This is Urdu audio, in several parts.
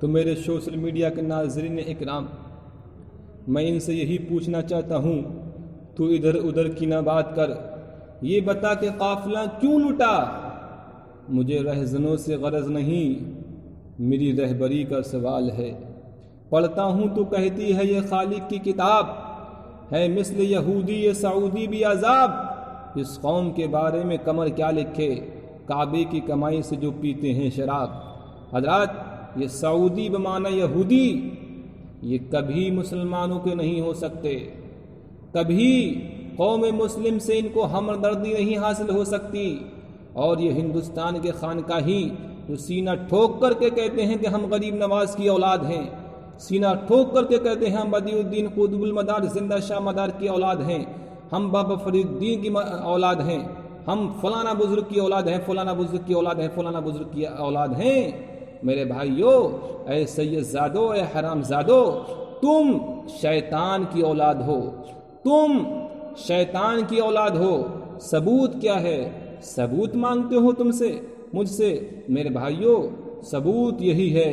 تو میرے سوشل میڈیا کے ناظرین اکرام، میں ان سے یہی پوچھنا چاہتا ہوں، تو ادھر ادھر کی نہ بات کر، یہ بتا کہ قافلہ کیوں لٹا؟ مجھے رہزنوں سے غرض نہیں، میری رہبری کا سوال ہے۔ پڑھتا ہوں تو کہتی ہے یہ خالق کی کتاب ہے، مثل یہودی یہ سعودی بھی عذاب۔ اس قوم کے بارے میں قمر کیا لکھے، کعبے کی کمائی سے جو پیتے ہیں شراب۔ حضرات، یہ سعودی بمعنی یہودی یہ کبھی مسلمانوں کے نہیں ہو سکتے، کبھی قوم مسلم سے ان کو ہمدردی نہیں حاصل ہو سکتی۔ اور یہ ہندوستان کے خانقاہی جو سینہ ٹھوک کر کے کہتے ہیں کہ ہم غریب نواز کی اولاد ہیں، سینہ ٹھوک کر کے کہتے ہیں ہم بدیع الدین قطب المدار زندہ شاہ مدار کی اولاد ہیں، ہم بابا فرید الدین کی اولاد ہیں، ہم فلانا بزرگ کی اولاد ہیں، فلانا بزرگ کی اولاد ہیں، فلانا بزرگ کی اولاد ہیں۔ میرے بھائیو، اے سید زادو، اے حرام زادو، تم شیطان کی اولاد ہو، تم شیطان کی اولاد ہو۔ ثبوت کیا ہے؟ ثبوت مانگتے ہو تم سے، مجھ سے؟ میرے بھائیو، ثبوت یہی ہے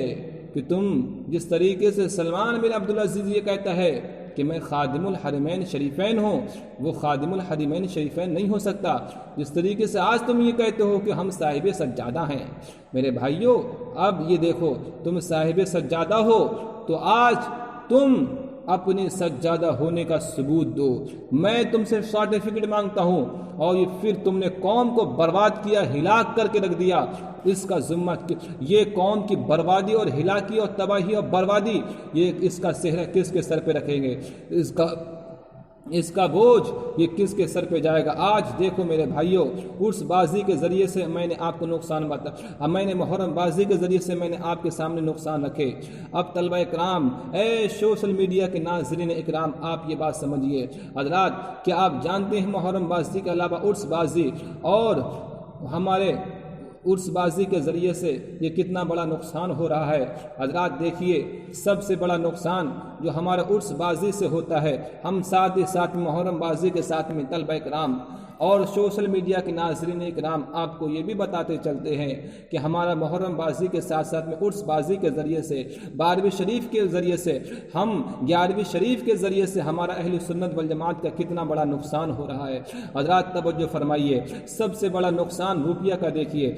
کہ تم جس طریقے سے سلمان بن عبدالعزیز یہ کہتا ہے کہ میں خادم الحرمین شریفین ہوں، وہ خادم الحرمین شریفین نہیں ہو سکتا۔ جس طریقے سے آج تم یہ کہتے ہو کہ ہم صاحب سجادہ ہیں، میرے بھائیو اب یہ دیکھو، تم صاحب سجادہ ہو تو آج تم اپنے سجادہ ہونے کا ثبوت دو۔ میں تم سے سرٹیفکیٹ مانگتا ہوں، اور یہ پھر تم نے قوم کو برباد کیا، ہلاک کر کے رکھ دیا۔ اس کا ذمہ، یہ قوم کی بربادی اور ہلاکی اور تباہی اور بربادی، یہ اس کا سہرا کس کے سر پہ رکھیں گے؟ اس کا بوجھ یہ کس کے سر پہ جائے گا؟ آج دیکھو میرے بھائیوں، عرس بازی کے ذریعے سے میں نے آپ کو نقصان بتا، میں نے محرم بازی کے ذریعے سے میں نے آپ کے سامنے نقصان رکھے۔ اب طلبہ اکرام، اے سوشل میڈیا کے ناظرین اکرام، آپ یہ بات سمجھیے حضرات، کہ آپ جانتے ہیں محرم بازی کے علاوہ عرس بازی اور ہمارے عرس بازی کے ذریعے سے یہ کتنا بڑا نقصان ہو رہا ہے۔ حضرات دیکھیے، سب سے بڑا نقصان جو ہمارا عرس بازی سے ہوتا ہے، ہم ساتھ ہی ساتھ محرم بازی کے ساتھ میں طلبہ اکرام اور سوشل میڈیا کے ناظرین اکرام آپ کو یہ بھی بتاتے چلتے ہیں کہ ہمارا محرم بازی کے ساتھ ساتھ میں عرس بازی کے ذریعے سے، 12ویں شریف کے ذریعے سے، ہم 11ویں شریف کے ذریعے سے ہمارا اہل سنت والجماعت کا کتنا بڑا نقصان ہو رہا ہے۔ حضرات توجہ فرمائیے، سب سے بڑا نقصان روپیہ کا دیکھیے،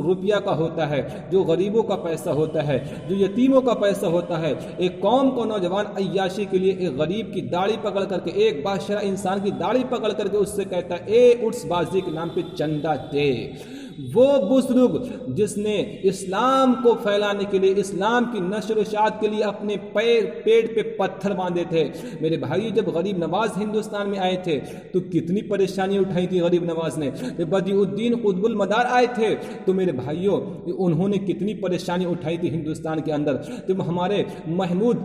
روپیہ کا ہوتا ہے، جو غریبوں کا پیسہ ہوتا ہے، جو یتیموں کا پیسہ ہوتا ہے۔ ایک قوم کو نوجوان عیاشی کے لیے ایک غریب کی داڑھی پکڑ کر کے، ایک بادشاہ انسان کی داڑھی پکڑ کر کے اس سے کہتا ہے اے عرس بازی کے نام پہ چندہ دے۔ وہ بزرگ جس نے اسلام کو پھیلانے کے لیے، اسلام کی نشر و اشاعت کے لیے اپنے پیٹ پہ پتھر باندھے تھے۔ میرے بھائی، جب غریب نواز ہندوستان میں آئے تھے تو کتنی پریشانی اٹھائی تھی غریب نواز نے۔ جب بدیع الدین قطب المدار آئے تھے تو میرے بھائیوں انہوں نے کتنی پریشانی اٹھائی تھی ہندوستان کے اندر۔ جب ہمارے محمود،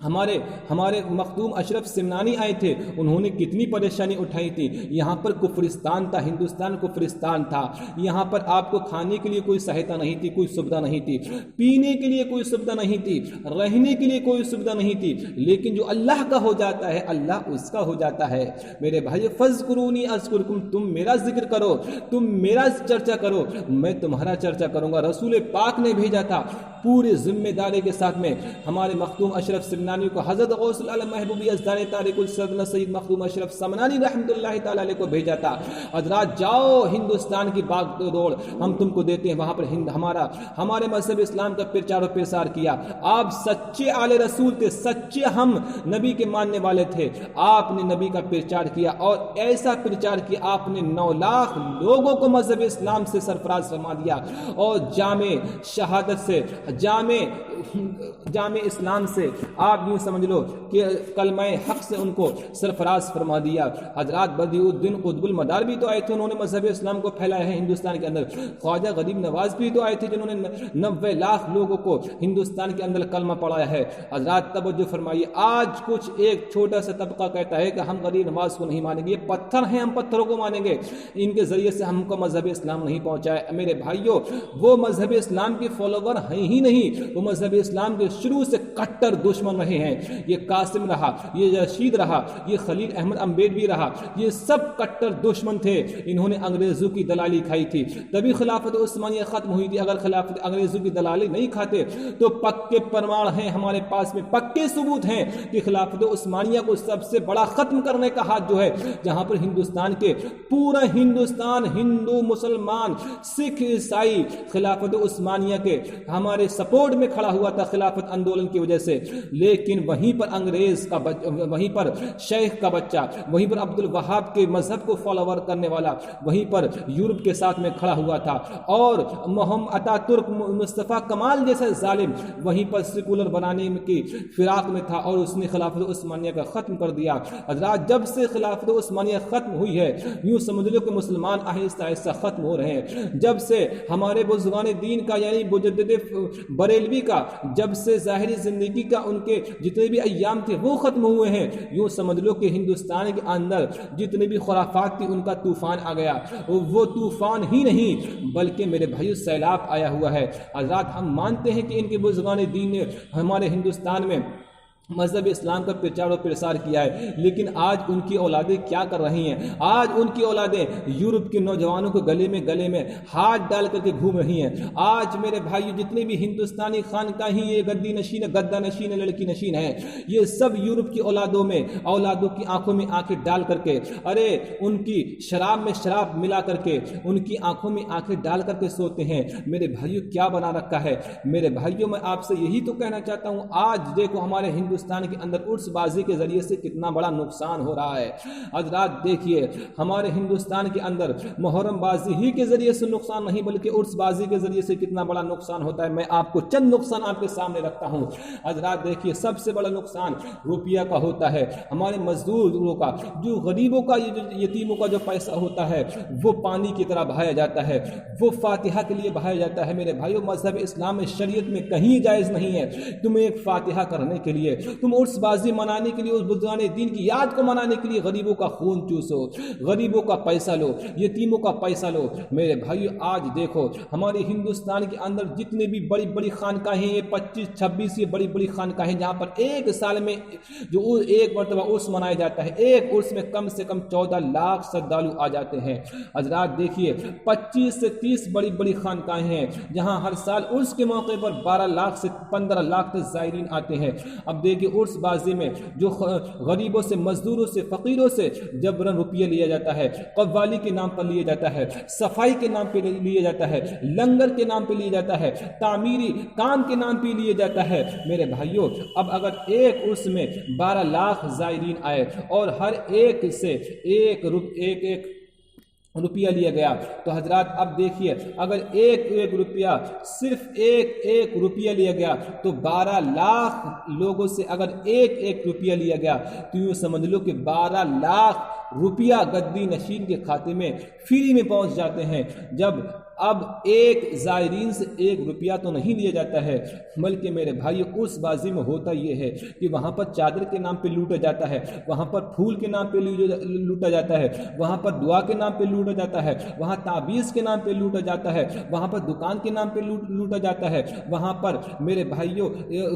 ہمارے مخدوم اشرف سمنانی آئے تھے، انہوں نے کتنی پریشانی اٹھائی تھی۔ یہاں پر کفرستان تھا، ہندوستان کفرستان تھا۔ یہاں پر آپ کو کھانے کے لیے کوئی سہایتا نہیں تھی، کوئی سویدھا نہیں تھی، پینے کے لیے کوئی سویدھا نہیں تھی، رہنے کے لیے کوئی سویدھا نہیں تھی۔ لیکن جو اللہ کا ہو جاتا ہے، اللہ اس کا ہو جاتا ہے۔ میرے بھائی، فاذکرونی اذکرکم، تم میرا ذکر کرو، تم میرا چرچا کرو، میں تمہارا چرچا کروں گا۔ رسول پاک نے بھیجا تھا پورے ذمہ داری کے ساتھ میں ہمارے مخدوم اشرف سمنانی کو، حضرت غوث العالم محبوبی ازدان تارک السلطنہ سید مخدوم اشرف سمنانی رحمۃ اللہ تعالی علیہ کو بھیجا تھا۔ حضرات جاؤ، ہندوستان کی باغ دوڑ ہم تم کو دیتے ہیں، وہاں پر ہمارے مذہب اسلام کا پرچار و پرسار کیا۔ آپ سچے آل رسول تھے، سچے ہم نبی کے ماننے والے تھے۔ آپ نے نبی کا پرچار کیا، اور ایسا پرچار کیا آپ نے 9 لاکھ لوگوں کو مذہب اسلام سے سرفراز فرما دیا، اور جامع شہادت سے، جامع اسلام سے آپ یوں سمجھ لو کہ کلمہ حق سے ان کو سرفراز فرما دیا۔ حضرات بدیع الدین قطب المدار بھی تو آئے تھے، انہوں نے مذہب اسلام کو پھیلایا ہے ہندوستان کے اندر۔ خواجہ غریب نواز بھی تو آئے تھے جنہوں نے 90 لاکھ لوگوں کو ہندوستان کے اندر کلمہ پڑھایا ہے۔ حضرات توجہ فرمائیے، آج کچھ ایک چھوٹا سا طبقہ کہتا ہے کہ ہم غریب نواز کو نہیں مانیں گے، یہ پتھر ہیں، ہم پتھروں کو مانیں گے، ان کے ذریعے سے ہم کو مذہب اسلام نہیں پہنچا ہے۔ میرے بھائیوں، وہ مذہب اسلام کے فالوور ہیں ہی ہی نہیں، وہ مذہب اسلام کے شروع سے کٹر دشمن رہے ہیں۔ یہ قاسم رہا، یہ رشید رہا، یہ خلیل احمد امبیڈوی رہا، یہ سب کٹر دشمن تھے۔ انہوں نے انگریزوں کی دلالی کھائی تھی، تبھی خلافت عثمانیہ ختم ہوئی تھی۔ اگر خلافت انگریزوں کی دلالی نہیں کھاتے تو پکے پرمان ہیں ہمارے پاس میں، پکے ثبوت ہیں کہ خلافت عثمانیہ کو سب سے بڑا ختم کرنے کا ہاتھ جو ہے، جہاں پر ہندوستان کے پورا ہندوستان، ہندو مسلمان سکھ عیسائی خلافت عثمانیہ کے ہمارے سپورٹ میں کھڑا ہوا تھا خلافت آندولن کی وجہ سے، لیکن وہیں پر انگریز کا وہیں پر شیخ کا بچہ، وہیں پر عبد الوہاب کے مذہب کو فالوور کرنے والا وہیں پر یورپ کے ساتھ میں کھڑا ہوا تھا، اور محمد اتا ترک مصطفیٰ کمال جیسا ظالم وہیں پر سیکولر بنانے کی فراق میں تھا، اور اس نے خلافت عثمانیہ کا ختم کر دیا۔ حضرات جب سے خلافت عثمانیہ ختم ہوئی ہے، یوں سمجھ لو کہ مسلمان آہستہ آہستہ ختم ہو رہے ہیں۔ جب سے ہمارے بزرگان دین کا یعنی مجدد بریلوی کا جب سے ظاہری زندگی کا ان کے جتنے بھی ایام تھے وہ ختم ہوئے ہیں، یوں سمجھ لو کہ ہندوستان کے اندر جتنے بھی خرافات تھی ان کا طوفان آ گیا۔ وہ طوفان ہی نہیں بلکہ میرے بھائیو سیلاب آیا ہوا ہے۔ حضرات ہم مانتے ہیں کہ ان کے بزرگان دین نے ہمارے ہندوستان میں مذہب اسلام کا پرچار و پرسار کیا ہے، لیکن آج ان کی اولادیں کیا کر رہی ہیں؟ آج ان کی اولادیں یورپ کے نوجوانوں کو گلے میں ہاتھ ڈال کر کے گھوم رہی ہیں۔ آج میرے بھائیو جتنے بھی ہندوستانی خانقاہیں یہ گدہ نشین لڑکی نشین ہیں، یہ سب یورپ کی اولادوں کی آنکھوں میں آنکھیں ڈال کر کے، ان کی شراب میں شراب ملا کر کے ان کی آنکھوں میں آنکھیں ڈال کر کے سوتے ہیں۔ میرے بھائیو کیا بنا رکھا ہے؟ میرے بھائیو میں آپ سے یہی تو کہنا چاہتا ہوں، آج دیکھو ہمارے ہندوستان کے اندر عرس بازی کے ذریعے سے کتنا بڑا نقصان ہو رہا ہے۔ حضرات دیکھیے ہمارے ہندوستان کے اندر محرم بازی ہی کے ذریعے سے نقصان نہیں بلکہ عرس بازی کے ذریعے سے کتنا بڑا نقصان ہوتا ہے۔ میں آپ کو چند نقصان آپ کے سامنے رکھتا ہوں۔ حضرات دیکھیے سب سے بڑا نقصان روپیہ کا ہوتا ہے، ہمارے مزدوروں کا، جو غریبوں کا، یتیموں کا جو پیسہ ہوتا ہے وہ پانی کی طرح بہایا جاتا ہے، وہ فاتحہ کے لیے بہایا جاتا ہے۔ میرے بھائیو مذہب اسلام میں شریعت میں کہیں جائز نہیں ہے تمہیں ایک فاتحہ کرنے کے لیے، تم عرس بازی منانے کے لیے، اس بزرگان دین کی یاد کو منانے کے لیے غریبوں کا خون چوسو، غریبوں کا پیسہ لو، یتیموں کا پیسہ لو۔ میرے بھائیو آج دیکھو ہمارے ہندوستان کے اندر جتنے بھی بڑی بڑی خانقاہیں، یہ 25-26 یہ بڑی بڑی خانقاہیں جہاں پر ایک سال میں جو ایک مرتبہ عرس منایا جاتا ہے، ایک عرس میں کم سے کم 14 لاکھ شردالو آ جاتے ہیں۔ حضرات دیکھیے 25 سے 30 بڑی بڑی خانقاہیں ہیں جہاں ہر سال عرس کے موقع پر 12 لاکھ سے 15 لاکھ تک زائرین آتے ہیں۔ اب دیکھیے عرس بازی میں جو غریبوں سے، مزدوروں سے، فقیروں سے جبراً روپیہ لیا جاتا ہے، قوالی کے نام پر لیا جاتا ہے، صفائی کے نام پہ لیا جاتا ہے، لنگر کے نام پہ لیا جاتا ہے، تعمیری کام کے نام پہ لیا جاتا ہے۔ میرے بھائیوں اب اگر ایک عرس میں 12 لاکھ زائرین آئے اور ہر ایک سے ایک روپیہ لیا گیا تو حضرات اب دیکھیے اگر ایک روپیہ، صرف ایک روپیہ لیا گیا تو 12 لاکھ لوگوں سے اگر ایک روپیہ لیا گیا تو یوں سمجھ لو کہ 12 لاکھ روپیہ گدی نشین کے کھاتے میں فری میں پہنچ جاتے ہیں۔ جب اب ایک زائرین سے 1 روپیہ تو نہیں لیا جاتا ہے بلکہ میرے بھائی اس بازی میں ہوتا یہ ہے کہ وہاں پر چادر کے نام پہ لوٹا جاتا ہے، وہاں پر پھول کے نام پہ لوٹا جاتا ہے، وہاں پر دعا کے نام پہ لوٹا جاتا ہے، وہاں تعویذ کے نام پہ لوٹا جاتا ہے، وہاں پر دکان کے نام پہ لوٹا جاتا ہے، وہاں پر میرے بھائیوں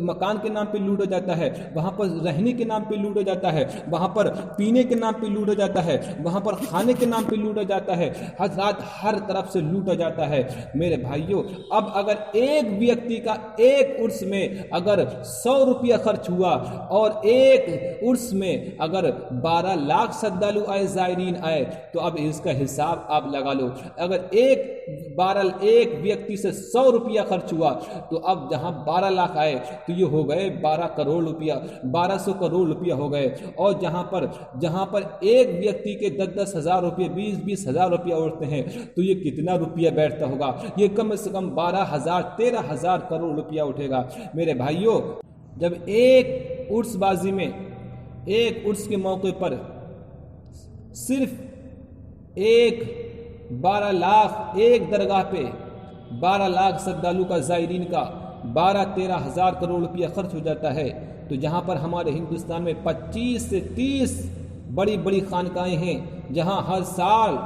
مکان کے نام پہ لوٹا جاتا ہے، وہاں پر رہنے کے نام پہ لوٹا جاتا ہے، وہاں پر پینے کے نام پہ لوٹا جاتا ہے، وہاں پر کھانے کے نام پہ لوٹا جاتا ہے۔ حضرات ہر طرف سے لوٹا جاتا ہے۔ میرے بھائیوں اب اگر ایک ویکتی کا ایک عرس میں اگر 100 روپیہ خرچ ہوا اور ایک عرس میں اگر 12 لاکھ شردالو آئے، زائرین آئے، تو اب اس کا حساب آپ لگا لو۔ اگر ایک ویکتی سے 100 روپیہ خرچ ہوا تو اب جہاں 12 لاکھ آئے تو یہ ہو گئے 12 کروڑ روپیہ، 1200 کروڑ روپیہ ہو گئے۔ اور جہاں پر ایک ویکتی کے 10 ہزار روپیہ، 20 ہزار روپیہ اڑتے ہیں تو یہ کتنا روپیہ بیٹھتا ہوگا؟ یہ کم سے کم 13,000 کروڑ روپیہ اٹھے گا۔ میرے بھائیوں جب ایک عرس بازی میں، ایک عرس کے موقع پر صرف 12 لاکھ ایک درگاہ پہ 12 لاکھ شردالو کا، زائرین کا 13 ہزار کروڑ روپیہ خرچ ہو جاتا ہے، تو جہاں پر ہمارے ہندوستان میں 25 سے 30 بڑی بڑی خانقاہیں ہیں جہاں ہر سال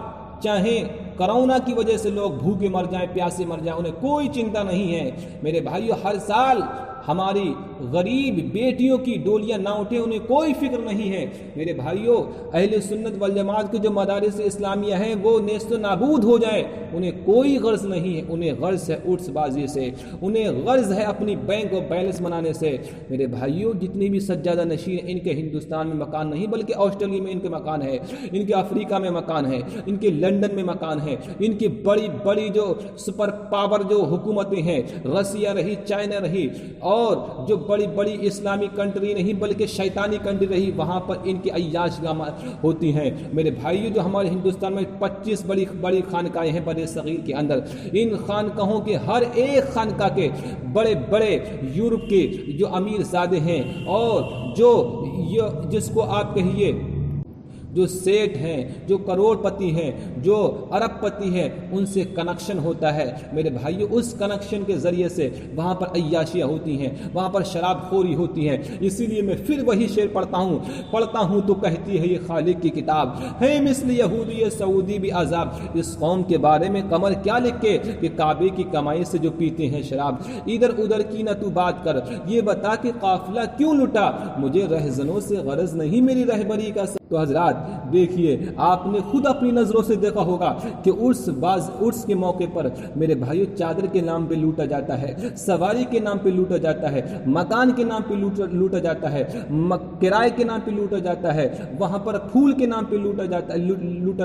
چاہیں کورونا کی وجہ سے لوگ بھوکے مر جائیں، پیاسے مر جائیں، انہیں کوئی چنتا نہیں ہے۔ میرے بھائیوں، ہر سال ہماری غریب بیٹیوں کی ڈولیاں نہ اٹھیں، انہیں کوئی فکر نہیں ہے۔ میرے بھائیوں، اہل سنت والجماعت کے جو مدارس اسلامیہ ہیں وہ نیست و نابود ہو جائیں، انہیں کوئی غرض نہیں ہے۔ انہیں غرض ہے عرس بازی سے، انہیں غرض ہے اپنی بینک اور بیلنس بنانے سے۔ میرے بھائیوں، جتنی بھی سجادہ نشین ان کے ہندوستان میں مکان نہیں بلکہ آسٹریلیا میں ان کے مکان ہے، ان کے افریقہ میں مکان ہے، ان کے لندن میں مکان ہے، ان کی بڑی بڑی جو سپر پاور جو حکومتیں ہیں، رسیا رہی، چائنا رہی، اور جو بڑی بڑی اسلامی کنٹری نہیں بلکہ شیطانی کنٹری رہی، وہاں پر ان کی عیاش گاہ ہوتی ہیں۔ میرے بھائیوں، جو ہمارے ہندوستان میں 25 بڑی خانقاہیں ہیں برِ صغیر کے اندر، ان خانقاہوں کے ہر ایک خانقاہ کے بڑے بڑے یورپ کے جو امیر زادے ہیں، اور جو جس کو آپ کہیے جو سیٹ ہیں، جو کروڑ پتی ہیں، جو ارب پتی ہیں، ان سے کنیکشن ہوتا ہے۔ میرے بھائیوں، اس کنیکشن کے ذریعے سے وہاں پر عیاشیاں ہوتی ہیں، وہاں پر شراب خوری ہوتی ہیں۔ اسی لیے میں پھر وہی شعر پڑھتا ہوں تو کہتی ہے یہ خالق کی کتاب ہے، مثل یہودی سعودی بھی عذاب۔ اس قوم کے بارے میں قمر کیا لکھے کہ کعبے کی کمائی سے جو پیتے ہیں شراب۔ ادھر ادھر کی نہ تو بات کر، یہ بتا کہ قافلہ کیوں لٹا، مجھے رہزنوں سے غرض نہیں میری رہبری کا۔ تو حضرات دیکھیے، آپ نے خود اپنی نظروں سے دیکھا ہوگا کہ عرس کے موقع پر میرے بھائیو چادر کے نام پہ لوٹا جاتا ہے، سواری کے نام پہ لوٹا جاتا ہے، مکان کے نام پہ لوٹا جاتا ہے، کرائے کے نام پہ لوٹا جاتا ہے، وہاں پر پھول کے نام پہ لوٹا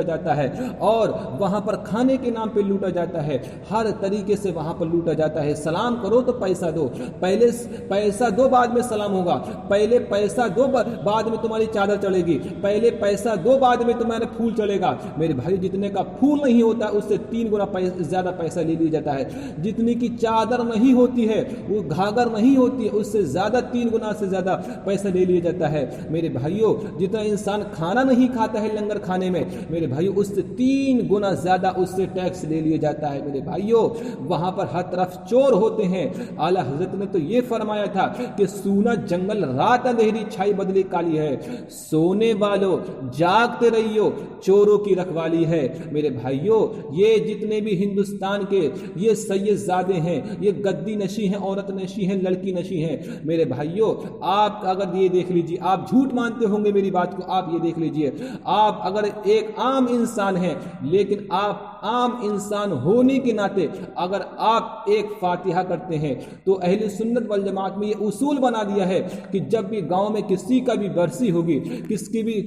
جاتا ہے، اور وہاں پر کھانے کے نام پہ لوٹا جاتا ہے، ہر طریقے سے وہاں پر لوٹا جاتا ہے۔ سلام کرو تو پیسہ دو، پہلے پیسہ دو بعد میں سلام ہوگا، پہلے پیسہ دو بعد میں تمہاری چادر چڑھے گی، پہلے پیسہ دو بعد میں تمہارے پھول چڑھے گا۔ میرے بھائی، جتنے کا پھول نہیں ہوتا اس سے 3 گنا زیادہ پیسہ لے لیا جاتا ہے، جتنی کی چادر نہیں ہوتی ہے، وہ گھاگھر نہیں ہوتی ہے، اس سے زیادہ 3 گنا سے زیادہ پیسہ لے لیا جاتا ہے۔ میرے بھائیوں، جتنا انسان کھانا نہیں کھاتا ہے لنگر کھانے میں، میرے بھائیوں اس سے 3 گنا زیادہ اس سے ٹیکس لے لیا جاتا ہے۔ میرے بھائیوں، وہاں پر ہر طرف چور ہوتے ہیں۔ اعلیٰ حضرت نے تو یہ فرمایا تھا کہ سونا جنگل رات اندھیری چھائی بدلی کالی ہے، سونے والوں جاگتے رہیو، چوروں کی رکھوالی ہے۔ میرے بھائیوں، یہ جتنے بھی ہندوستان کے یہ سید زادے ہیں، یہ گدی نشی ہیں، عورت نشی ہیں، لڑکی نشی ہیں۔ میرے بھائیوں، آپ اگر یہ دیکھ لیجیے، آپ جھوٹ مانتے ہوں گے میری بات کو، آپ یہ دیکھ لیجیے، آپ اگر ایک عام انسان ہیں، لیکن آپ عام انسان ہونے کے ناطے اگر آپ ایک فاتحہ کرتے ہیں تو اہل سنت والجماعت میں یہ اصول بنا دیا ہے کہ جب بھی گاؤں میں کسی کا بھی برسی ہوگی،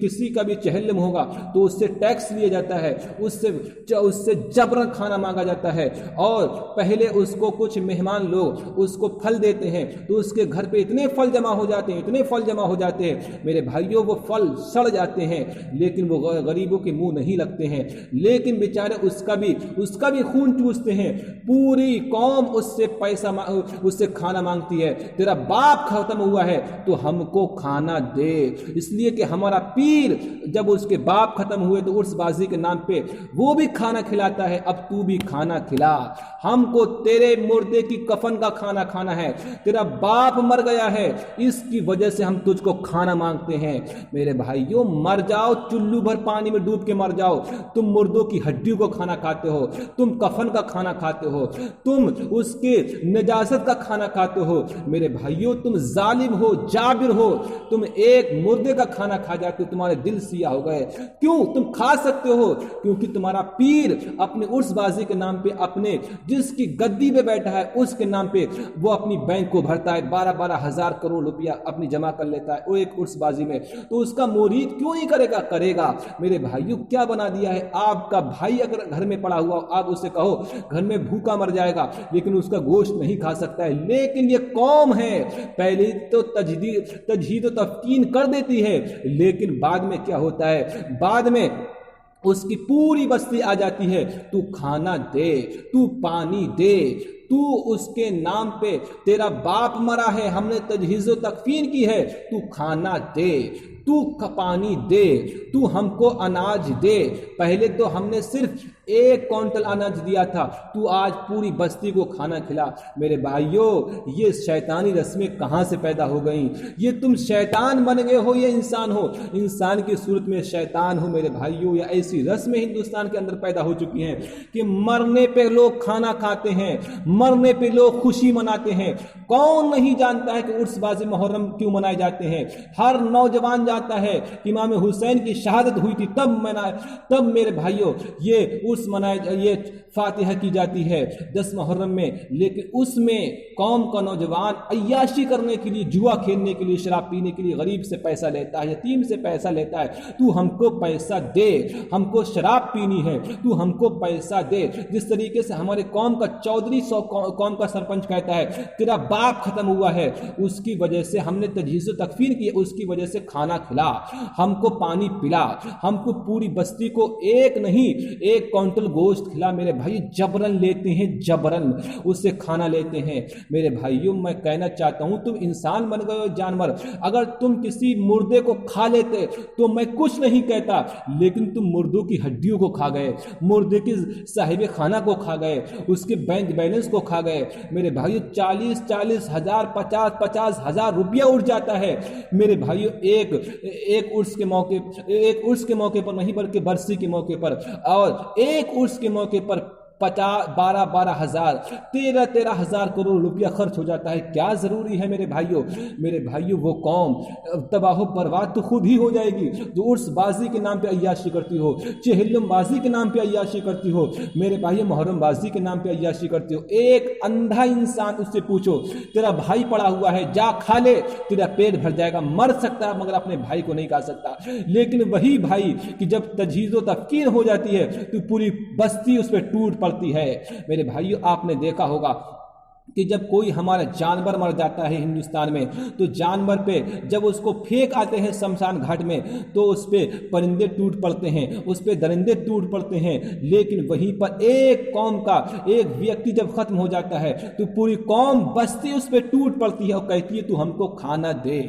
کسی کا بھی چہلم ہوگا تو اس سے ٹیکس لیا جاتا ہے، اس سے جبرن کھانا مانگا جاتا ہے، اور پہلے اس کو کچھ مہمان لوگ اس کو پھل دیتے ہیں تو اس کے گھر پہ اتنے پھل جمع ہو جاتے ہیں، میرے بھائیوں وہ پھل سڑ جاتے ہیں، لیکن وہ غریبوں کے منہ نہیں لگتے ہیں، لیکن بیچارے اس کا بھی خون چوستے ہیں۔ پوری قوم اس سے کھانا مانگتی ہے، تیرا باپ ختم ہوا ہے تو ہم کو کھانا دے، اس لیے کہ ہمارا پیر جب اس کے باپ ختم ہوئے تو عرس بازی کے نام پہ وہ بھی کھانا کھلاتا ہے، اب تو بھی کھانا کھلا، ہم کو تیرے مردے کی کفن کا کھانا کھانا ہے، تیرا باپ مر گیا ہے، اس کی وجہ سے ہم تجھ کو کھانا مانگتے ہیں۔ میرے بھائیوں، مر جاؤ، چلو بھر پانی میں ڈوب کے مر جاؤ، تم مردوں کی ہڈیوں کو کھانا کھاتے ہو، تم کفن کا کھانا کھاتے ہو، تم اس کے نجاست کا کھانا کھاتے ہو۔ میرے بھائیوں، تم ظالم ہو، جابر ہو، تم ایک مردے کا کھانا کھا جاتے ہو، تمہارے دل سیاہ ہو گئے۔ کیوں تم کھا سکتے ہو؟ کیونکہ تمہارا پیر اپنے عرس بازی کے نام پہ، اپنے جس کی گدی پہ بیٹھا ہے اس کے نام پہ وہ اپنی بینک کو بھرتا ہے، 12 ہزار کروڑ روپیہ اپنی جمع کر لیتا ہے وہ ایک عرس بازی میں، تو اس کا مرید کیوں نہیں کرے گا؟ میرے بھائیوں، کیا بنا دیا ہے؟ آپ کا بھائی اگر گھر میں پڑا ہوا، آپ اسے کہو گھر میں بھوکا مر جائے گا لیکن اس کا گوشت نہیں کھا سکتا ہے، لیکن یہ قوم ہے پہلے تو تجہید و تفکین کر دیتی ہے، لیکن بعد میں کیا ہوتا ہے؟ بعد میں اس کی پوری بستی آ جاتی ہے، تو کھانا دے، تو پانی دے، تو اس کے نام پہ تیرا باپ مرا ہے، ہم نے تجہیز و تکفین کی ہے، تو کھانا دے، تو پانی دے، تو ہم کو اناج دے۔ پہلے تو ہم نے صرف 1 کوئنٹل اناج دیا تھا، تو آج پوری بستی کو کھانا کھلا۔ میرے بھائیوں، یہ شیطانی رسمیں کہاں سے پیدا ہو گئیں؟ یہ تم شیطان بن گئے ہو یا انسان ہو؟ انسان کی صورت میں شیطان ہو میرے بھائیوں، یا ایسی رسمیں ہندوستان کے اندر پیدا ہو چکی ہیں کہ مرنے پہ لوگ کھانا کھاتے ہیں، مرنے پہ لوگ خوشی مناتے ہیں۔ کون نہیں جانتا ہے کہ عرس بازی محرم کیوں منائے جاتے ہیں؟ ہر نوجوان جانتا ہے کہ امام حسین کی شہادت ہوئی تھی، تب میرے بھائیوں یہ عرس منائے، یہ فاتحہ کی جاتی ہے 10 محرم میں۔ لیکن اس میں قوم کا نوجوان عیاشی کرنے کے لیے، جوا کھیلنے کے لیے، شراب پینے کے لیے غریب سے پیسہ لیتا ہے، یتیم سے پیسہ لیتا ہے۔ تو ہم کو پیسہ دے، ہم کو شراب پینی ہے، تو ہم کو پیسہ دے۔ جس طریقے سے ہمارے قوم کا چودھری قوم کا سرپنچ کہتا ہے تیرا باپ ختم ہوا ہے، اس کی وجہ سے ہم نے تجہیز و تکفین کی، اس کی وجہ سے کھانا کھلا، ہم کو پانی پلا، ہم کو پوری بستی کو 1 کوئنٹل گوشت کھلا۔ میرے بھائی جبرن لیتے ہیں، جبرن اس سے کھانا لیتے ہیں۔ میرے بھائیوں، میں کہنا چاہتا ہوں تم انسان بن گئے ہو جانور۔ اگر تم کسی مردے کو کھا لیتے تو میں کچھ نہیں کہتا، لیکن تم مردوں کی ہڈیوں کو کھا گئے، مردے کی صاحب خانہ کو کھا گئے، اس کے بینک بیلنس کو کھا گئے۔ میرے بھائیو 40 ہزار 50 ہزار روپیہ اٹھ جاتا ہے میرے بھائیو ایک عرس کے موقع پر نہیں بلکہ برسی کے موقع پر، اور ایک عرس کے موقع پر 12 ہزار 13 ہزار کروڑ روپیہ خرچ ہو جاتا ہے۔ کیا ضروری ہے میرے بھائیوں؟ وہ قوم تباہ و برباد تو خود ہی ہو جائے گی جو عرس بازی کے نام پہ عیاشی کرتی ہو، چہلم بازی کے نام پہ عیاشی کرتی ہو، میرے بھائیو محرم بازی کے نام پہ عیاشی کرتی ہو۔ ایک اندھا انسان، اس سے پوچھو تیرا بھائی پڑا ہوا ہے، جا کھا لے، تیرا پیٹ بھر جائے گا، مر سکتا ہے مگر اپنے بھائی کو نہیں کھا سکتا۔ لیکن وہی بھائی کہ جب تجہیز و تفکین ہو جاتی ہے تو پوری بستی اس پہ ٹوٹ پڑتی ہے۔ میرے بھائیو، آپ نے دیکھا ہوگا کہ جب کوئی ہمارا جانور مر جاتا ہے ہندوستان میں تو جانور پہ جب اس کو پھینک آتے ہیں شمشان گھاٹ میں تو اس پہ پرندے ٹوٹ پڑتے ہیں، اس پہ درندے ٹوٹ پڑتے ہیں۔ لیکن وہیں پر ایک قوم کا ایک ویکتی جب ختم ہو جاتا ہے تو پوری قوم بستی اس پہ ٹوٹ پڑتی ہے اور کہتی ہے تو ہم کو کھانا دے،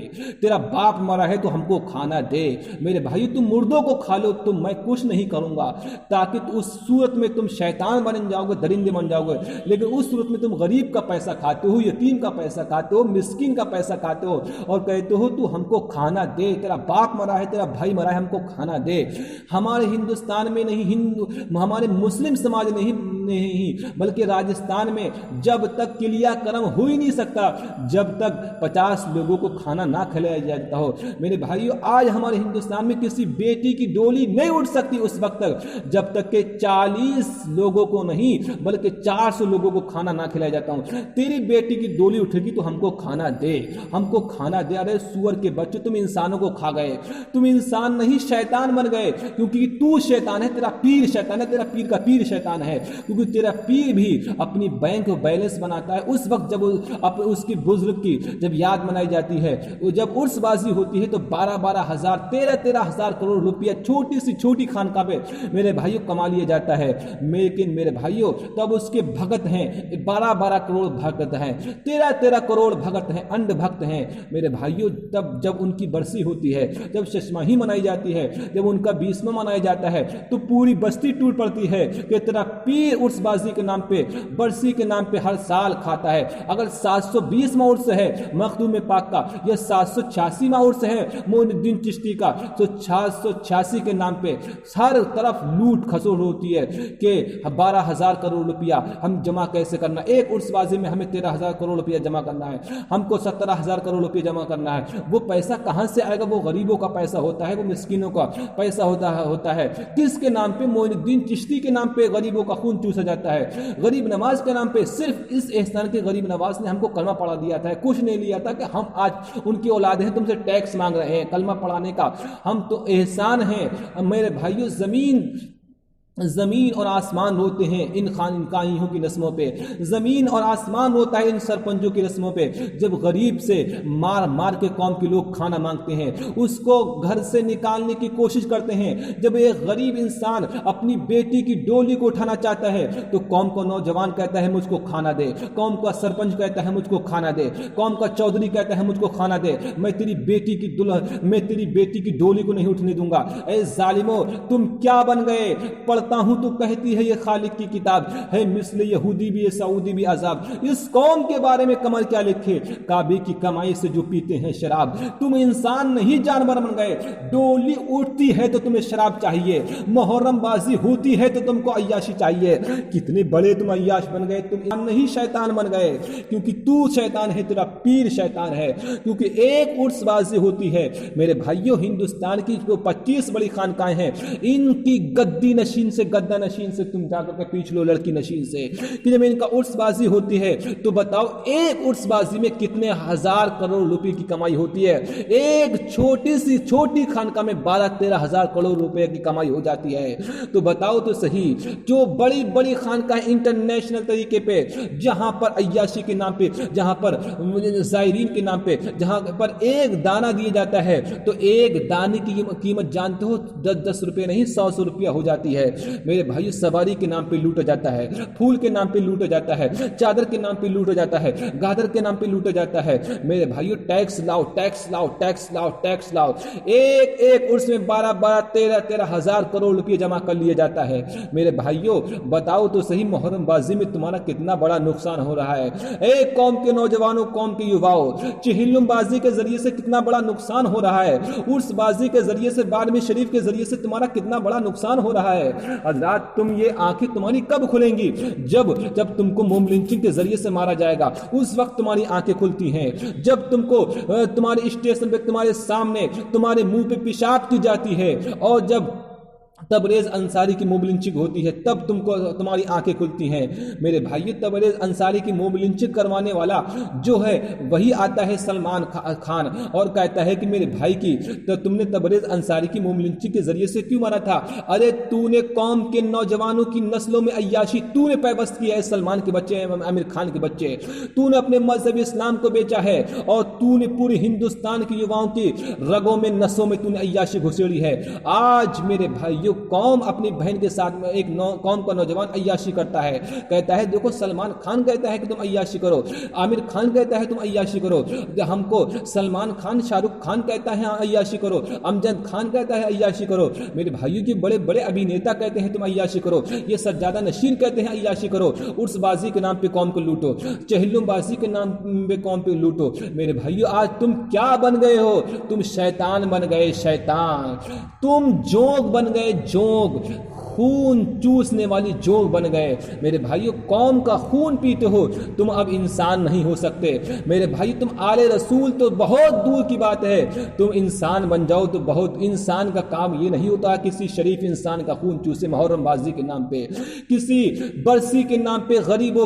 تیرا باپ مرا ہے تو ہم کو کھانا دے۔ میرے بھائی، تم مردوں کو کھا لو تو میں کچھ نہیں کروں گا، تاکہ اس صورت میں تم شیطان بن جاؤ گے، درندے بن جاؤ گے۔ لیکن اس صورت میں تم غریب کا پیسہ کھاتے ہو، یتیم کا پیسہ کھاتے ہو، مسکین کا پیسہ کھاتے ہو اور کہتے ہو تو ہم کو کھانا دے، تیرا باپ مرا ہے، تیرا بھائی مرا ہے، ہم کو کھانا دے۔ ہمارے ہندوستان میں نہیں، ہمارے مسلم سماج نہیں بلکہ راجستھان میں جب تک کلیا کرم ہو ہی نہیں سکتا جب تک 50 لوگوں کو کھانا نہ کھلایا جاتا ہو۔ میرے بھائیو، آج ہمارے ہندوستان میں کسی بیٹی کی ڈولی نہیں اٹھ سکتی اس وقت تک جب تک کہ 40 لوگوں کو نہیں بلکہ 400 لوگوں کو کھانا نہ کھلایا جاتا ہوں۔ تیری بیٹی کی ڈولی اٹھے گی تو ہم کو کھانا دے، ہم کو کھانا دے۔ ارے سور کے بچے، تم انسانوں کو کھا گئے، تم انسان نہیں شیطان بن گئے، کیونکہ تو شیطان ہے، تیرا پیر شیطان ہے، تیرا پیر کا پیر شیطان ہے، کیونکہ تیرا پیر بھی اپنی بینک بیلنس بناتا ہے اس وقت جب اس کی بزرگ کی جب یاد منائی جاتی ہے، جب عرس بازی ہوتی ہے تو 12 ہزار 13 ہزار کروڑ روپیہ چھوٹی سی چھوٹی خانقاہ پہ میرے بھائیوں کما لیا جاتا ہے۔ لیکن میرے بھائیوں، تب اس کے بھگت ہیں 12 کروڑ بھگت ہیں، 13 کروڑ بھگت ہیں، انڈ بھگت ہیں میرے بھائیوں۔ تب جب ان کی برسی ہوتی ہے، جب ششماہی منائی جاتی ہے، جب ان کا 20واں منایا جاتا ہے تو پوری بستی ٹوٹ پڑتی ہے کہ تیرا پیر عرس بازی کے نام پہ، برسی کے نام پہ ہر سال کھاتا ہے۔ اگر 720واں عرس ہے مخدوم پاک کا یا 786واں عرس ہے معین الدین چشتی کا تو 786 کے نام پہ ہر طرف لوٹ کھسوٹ ہوتی ہے کہ 12,000 کروڑ روپیہ ہم جمع کیسے کرنا، ایک عرس بازی میں ہمیں 13,000 کروڑ روپیہ جمع کرنا ہے، ہم کو 17,000 کروڑ روپیہ جمع کرنا ہے۔ وہ پیسہ کہاں سے آئے گا؟ وہ غریبوں کا پیسہ ہوتا ہے، وہ مسکینوں کا پیسہ ہوتا ہے۔ کس کے نام پہ؟ معین الدین چشتی کے نام پہ غریبوں کا خون چوسا جاتا ہے۔ غریب نواز کے نام پہ صرف اس احسان کے غریب نواز نے ہم کو کلمہ پڑھا دیا تھا، کچھ نہیں لیا تھا کہ ہم آج ان کی اولاد ہیں، تم سے ٹیکس مانگ رہے ہیں کلمہ پڑھانے کا، ہم تو احسان ہیں۔ میرے بھائیوں، زمین زمین اور آسمان روتے ہیں ان خانقاہیوں کی رسموں پہ، زمین اور آسمان روتا ہے ان سرپنجوں کی رسموں پہ، جب غریب سے مار مار کے قوم کے لوگ کھانا مانگتے ہیں، اس کو گھر سے نکالنے کی کوشش کرتے ہیں، جب ایک غریب انسان اپنی بیٹی کی ڈولی کو اٹھانا چاہتا ہے تو قوم کو نوجوان کہتا ہے مجھ کو کھانا دے، قوم کا سرپنچ کہتا ہے مجھ کو کھانا دے، قوم کا چودھری کہتا ہے مجھ کو کھانا دے، میں تیری بیٹی کی ڈولی کو نہیں اٹھنے دوں گا۔ اے ظالمو، تم کیا بن گئے؟ پڑھتا ہوں تو کہتی ہے یہ خالق کی کتاب ہے، مثل یہودی بھی سعودی بھی عذاب۔ اس قوم کے بارے میں کمر کیا لکھے؟ کعبے کی کمائی سے جو پیتے ہیں شراب۔ تم انسان نہیں جانور بن گئے، ڈولی اٹھتی ہے تو تمہیں شراب چاہیے، محرم بازی ہوتی ہے تو تم کو عیاشی چاہیے۔ کتنے بڑے تم عیاش بن گئے، تم نہیں شیطان بن گئے، کیونکہ تو شیطان ہے، تیرا پیر شیطان ہے، کیونکہ ایک عرس بازی ہوتی ہے۔ میرے بھائیوں، ہندوستان کی جو 25 بڑی خانقاہیں ہیں، ان کی گدی نشین سے، گدہ نشین سے تم جا کر کے پیچھ لو، لڑکی نشین سے، کہ جب ان کا عرس بازی ہوتی ہے تو بتاؤ ایک عرس بازی میں کتنے ہزار کروڑ روپے کی کمائی ہوتی ہے۔ ایک چھوٹی خانقاہ میں 12-13 ہزار کروڑ روپے کی کمائی ہو جاتی ہے۔ تو بتاؤ تو صحیح، جو بڑی بڑی خانقاہ انٹرنیشنل طریقے پہ، جہاں پر عیاشی کے نام پہ، جہاں پر زائرین کے نام پہ، جہاں پر ایک دانہ دیا جاتا ہے تو ایک دانے کی قیمت جانتے ہو 10 روپے نہیں 100 روپیہ ہو جاتی ہے۔ میرے بھائی، سواری کے نام پہ لوٹا جاتا ہے، پھول کے نام پہ لوٹا جاتا ہے، چادر کے نام پہ لوٹا جاتا ہے، گادر کے نام پہ لوٹا جاتا ہے۔ میرے بھائیو، ٹیکس لاؤ، ٹیکس لاؤ، ٹیکس لاؤ، ٹیکس لاؤ۔ ایک عرس میں 13 ہزار کروڑ روپے جمع کر لیا جاتا ہے۔ میرے بھائیو، بتاؤ تو صحیح، محرم بازی میں تمہارا کتنا بڑا نقصان ہو رہا ہے۔ ایک قوم کے نوجوانوں، قوم کے یواؤں، چہلم بازی کے ذریعے سے کتنا بڑا نقصان ہو رہا ہے، عرس بازی کے ذریعے سے، بارہویں شریف کے ذریعے سے تمہارا کتنا بڑا نقصان ہو رہا ہے۔ حضرات، تم یہ آنکھیں تمہاری کب کھلیں گی؟ جب تم کو موم لنچنگ کے ذریعے سے مارا جائے گا، اس وقت تمہاری آنکھیں کھلتی ہیں۔ جب تم کو تمہارے اسٹیشن پہ، تمہارے سامنے، تمہارے منہ پہ پیشاب کی جاتی ہے، اور جب تبریز انصاری کی موب لنچنگ ہوتی ہے، تب تمہاری آنکھیں کھلتی ہیں۔ میرے بھائی، تبریز انصاری کی موب لنچنگ کروانے والا جو ہے وہی آتا ہے سلمان خان اور کہتا ہے کہ میرے بھائی کی تو تم نے تبریز انصاری کی موب لنچنگ کے ذریعے سے کیوں مارا تھا؟ ارے تو نے قوم کے نوجوانوں کی نسلوں میں عیاشی تو نے پیوست کیا ہے، سلمان کے بچے، عامر خان کے بچے، تو نے اپنے مذہب اسلام کو بیچا ہے، اور تو نے پورے ہندوستان کے یواؤں کی رگوں میں، نسوں میں تو نے عیاشی گھسیڑی ہے۔ آج میرے بھائیوں، قوم اپنی بہن کے ساتھ میں، ایک قوم کا نوجوان عیاشی کرتا ہے، کہتا ہے دیکھو سلمان خان کہتا ہے کہ تم عیاشی کرو، عامر خان کہتا ہے تم عیاشی کرو، ہم کو سلمان خان، شاہ رخ خان کہتا ہے عیاشی کرو، امجد خان کہتا ہے عیاشی کرو، میرے بھائیوں کی بڑے بڑے ابھینیتا کہتے ہیں تم عیاشی کرو، یہ سجادہ نشین کہتے ہیں عیاشی کرو، عرس بازی کے نام پہ قوم کو لوٹو، چہلم بازی کے نام پہ قوم پہ لوٹو۔ میرے بھائیوں، آج تم کیا بن گئے ہو؟ تم شیطان بن گئے، شیطان، تم جوگ بن گئے، جوگ، خون چوسنے والی جوگ بن گئے۔ میرے بھائیو، قوم کا خون پیتے ہو، تم اب انسان نہیں ہو سکتے۔ میرے بھائی، تم آل رسول تو بہت دور کی بات ہے، تم انسان بن جاؤ تو بہت۔ انسان کا کام یہ نہیں ہوتا کسی شریف انسان کا خون چوسے محرم بازی کے نام پہ، کسی برسی کے نام پہ غریبوں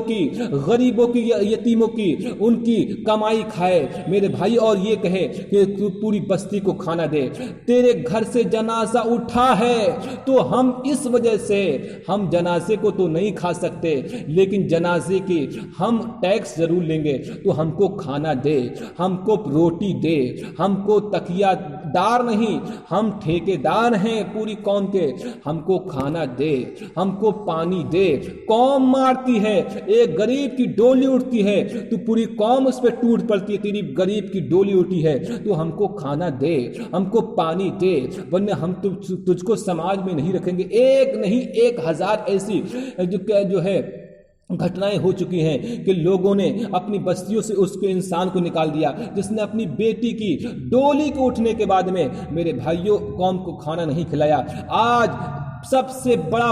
کی یتیموں کی ان کی کمائی کھائے میرے بھائی، اور یہ کہے کہ پوری بستی کو کھانا دے۔ تیرے گھر سے جنازہ اٹھا ہے تو ہم اس وجہ سے ہم جنازے کو تو نہیں کھا سکتے، لیکن جنازے کی ہم ٹیکس ضرور لیں گے، تو ہم کو کھانا دے، ہم کو روٹی دے، ہم کو تکیہ دار نہیں، ہم ٹھیکے دار ہیں پوری قوم کے، ہم کو کھانا دے، ہم کو پانی دے۔ قوم مارتی ہے، ایک غریب کی ڈولی اٹھتی ہے تو پوری قوم اس پہ ٹوٹ پڑتی ہے، تیری غریب کی ڈولی اٹھی ہے تو ہم کو کھانا دے، ہم کو پانی دے، ورنہ ہم تجھ کو سماج میں نہیں رکھیں گے۔ ایک نہیں 1000 ایسی جو ہے گھٹنائیں ہو چکی ہیں کہ لوگوں نے اپنی بستیوں سے اس کے انسان کو نکال دیا، جس نے اپنی بیٹی کی ڈولی کو اٹھنے کے بعد میں میرے بھائیوں قوم کو کھانا نہیں کھلایا۔ آج سب سے بڑا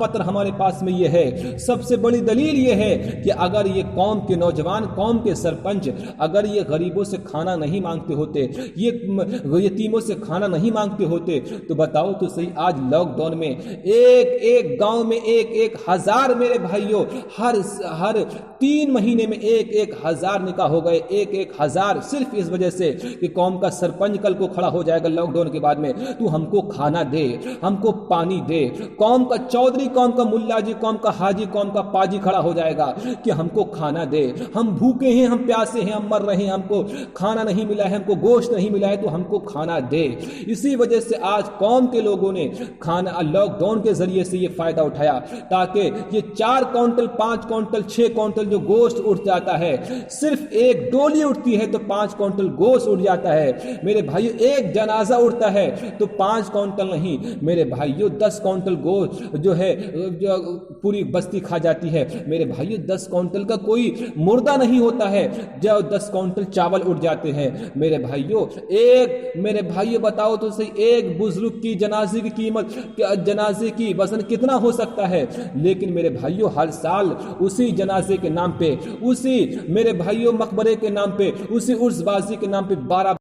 پتر ہمارے پاس میں یہ ہے، سب سے بڑی دلیل یہ ہے کہ اگر یہ قوم کے نوجوان، قوم کے سرپنچ اگر یہ غریبوں سے کھانا نہیں مانگتے ہوتے، یہ یتیموں سے کھانا نہیں مانگتے ہوتے، تو بتاؤ تو صحیح، آج لاک ڈاؤن میں ایک گاؤں میں 1000 میرے بھائیوں، ہر 3 مہینے میں 1000 نکاح ہو گئے، 1000 صرف اس وجہ سے کہ قوم کا سرپنچ کل کو کھڑا ہو جائے گا لاک ڈاؤن کے بعد میں، تو ہم کو کھانا دے، ہم کو پانی پانی دے. قوم کا چودھری, قوم کا ملا جی, قوم کا حاجی, قوم کا پاجی کھڑا ہو جائے گا کہ ہم کو کھانا دے, ہم بھوکے ہیں, ہم پیاسے ہیں, ہم مر رہے ہیں, ہم کو کھانا نہیں ملا ہے, ہم کو گوشت نہیں ملا ہے, تو ہم کو کھانا دے. اسی وجہ سے آج قوم کے لوگوں نے کھانا لاک ڈاؤن کے ذریعے سے یہ فائدہ اٹھایا, تاکہ یہ 4 کوئنٹل 5 کوئنٹل 6 کوئنٹل جو گوشت اٹھ جاتا ہے, صرف ایک ڈولی اٹھتی ہے تو 5 کوئنٹل گوشت اٹھ جاتا ہے. میرے بھائیو, ایک جنازہ اٹھتا ہے تو 5 کوئنٹل نہیں میرے بھائیو 10 کوئنٹل گوشت جو ہے پوری بستی کھا جاتی ہے. میرے بھائیو 10 کوئنٹل کا کوئی مردہ نہیں ہوتا ہے جو 10 کوئنٹل چاول اٹھ جاتے ہیں. میرے بھائیو, میرے بھائیو بتاؤ تو صحیح, ایک بزرگ کی جنازے کی قیمت, جنازے کی وزن کتنا ہو سکتا ہے؟ لیکن میرے بھائیو ہر سال اسی جنازے کے نام پہ, اسی میرے بھائیو مقبرے کے نام پہ, اسی عرس بازی کے نام پہ 12